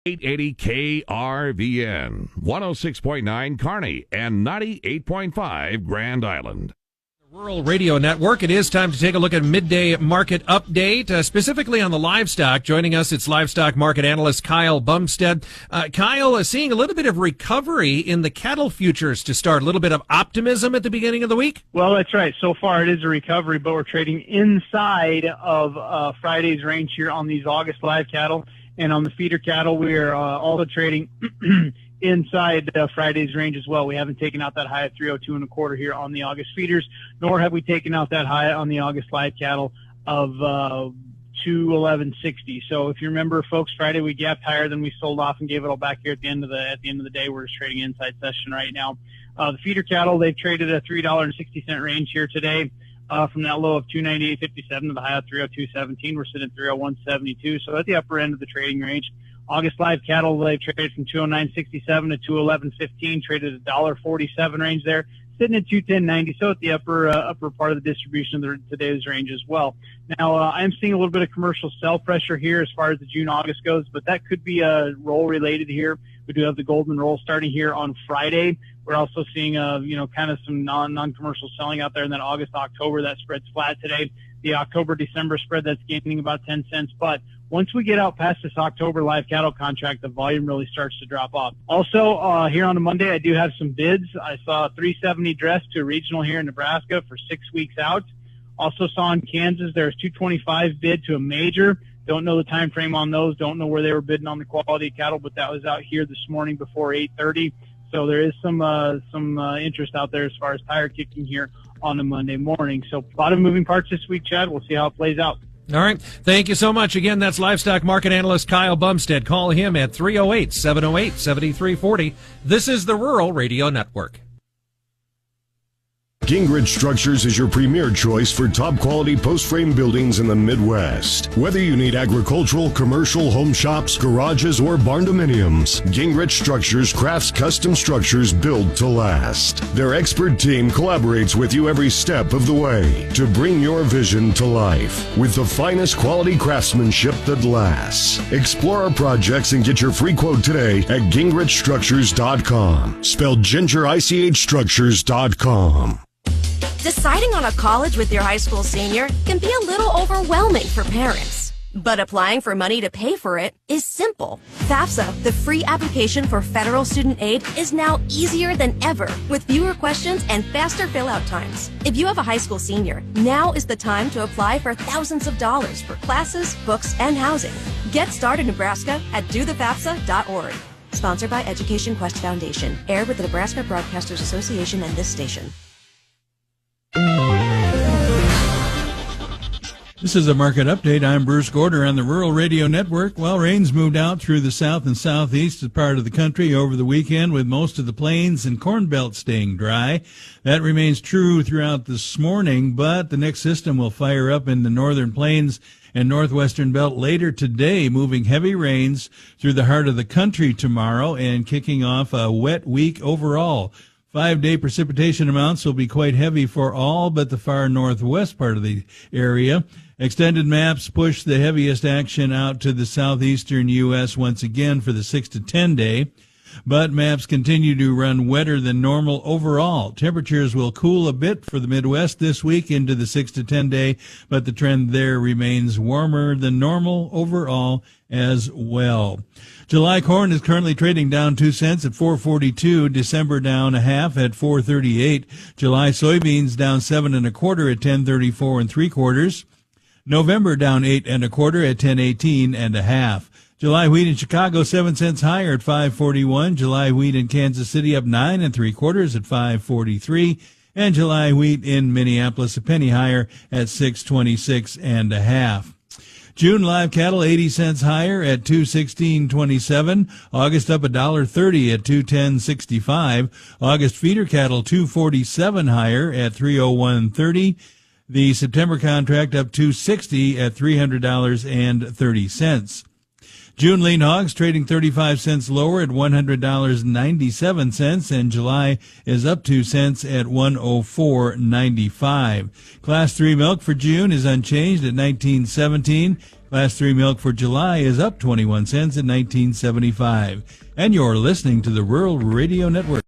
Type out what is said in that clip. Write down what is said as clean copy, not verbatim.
880 KRVN, 106.9 Kearney, and 98.5 Grand Island. Rural Radio Network. It is time to take a look at midday market update, specifically on the livestock. Joining us, it's livestock market analyst Kyle Bumsted. Kyle, seeing a little bit of recovery in the cattle futures to start, a little bit of optimism at the beginning of the week? Well, that's right. So far it is a recovery, but we're trading inside of Friday's range here on these August live cattle. And on the feeder cattle, we are also trading inside Friday's range as well. We haven't taken out that high at 302 and a quarter here on the August feeders, nor have we taken out that high on the August live cattle of 211.60. So if you remember, folks, Friday we gapped higher, then we sold off and gave it all back here at the end of the day. We're just trading inside session right now. The feeder cattle, they've traded a $3.60 range here today. From that low of 298.57 to the high of 302.17, we're sitting at 301.72. So at the upper end of the trading range. August live cattle, they've traded from 209.67 to 211.15, traded a $1.47 range there, sitting at 210.90. So at the upper part of the distribution of today's range as well. Now, I'm seeing a little bit of commercial sell pressure here as far as the June-August goes, but that could be roll related here. We do have the golden roll starting here on Friday. We're also seeing, kind of some non-commercial selling out there. And then August-October, that spread's flat today. The October-December spread, that's gaining about 10 cents. But once we get out past this October live cattle contract, the volume really starts to drop off. Also, here on a Monday, I do have some bids. I saw a 370 dress to a regional here in Nebraska for 6 weeks out. Also saw in Kansas, there's 225 bid to a major. Don't know the time frame on those. Don't know where they were bidding on the quality of cattle, but that was out here this morning before 8:30. So there is some interest out there as far as tire kicking here on a Monday morning. So a lot of moving parts this week, Chad. We'll see how it plays out. All right. Thank you so much. Again, that's livestock market analyst Kyle Bumsted. Call him at 308-708-7340. This is the Rural Radio Network. Gingrich Structures is your premier choice for top-quality post-frame buildings in the Midwest. Whether you need agricultural, commercial, home shops, garages, or barn-dominiums, Gingrich Structures crafts custom structures built to last. Their expert team collaborates with you every step of the way to bring your vision to life with the finest quality craftsmanship that lasts. Explore our projects and get your free quote today at gingrichstructures.com. Spelled GingerICHstructures.com. Deciding on a college with your high school senior can be a little overwhelming for parents. But applying for money to pay for it is simple. FAFSA, the free application for federal student aid, is now easier than ever with fewer questions and faster fill-out times. If you have a high school senior, now is the time to apply for thousands of dollars for classes, books, and housing. Get started, Nebraska, at dothefafsa.org. Sponsored by Education Quest Foundation. Aired with the Nebraska Broadcasters Association and this station. This is a market update. I'm Bruce Gorder on the Rural Radio Network. Well, rains moved out through the south and southeast part of the country over the weekend, with most of the plains and corn belt staying dry. That remains true throughout this morning, but the next system will fire up in the northern plains and northwestern belt later today, moving heavy rains through the heart of the country tomorrow and kicking off a wet week overall. 5-day precipitation amounts will be quite heavy for all but the far northwest part of the area. Extended maps push the heaviest action out to the southeastern U.S. once again for the 6 to 10 day. But maps continue to run wetter than normal overall. Temperatures will cool a bit for the Midwest this week into the 6 to 10 day, but the trend there remains warmer than normal overall as well. July corn is currently trading down 2 cents at $4.42. December down a half at $4.38. July soybeans down 7 1/4 at $10.34 3/4. November down 8 1/4 at $10.18 1/2. July wheat in Chicago 7 cents higher at $5.41. July wheat in Kansas City up 9 3/4 at $5.43. And July wheat in Minneapolis a penny higher at $6.26 1/2. June live cattle 80 cents higher at $216.27. August up $1.30 at $210.65. August feeder cattle $247 higher at $301.30. The September contract up $260 at $300.30. June lean hogs trading 35 cents lower at $100.97, and July is up 2 cents at $104.95. Class 3 milk for June is unchanged at $19.17. Class 3 milk for July is up 21 cents at $19.75. And you're listening to the Rural Radio Network.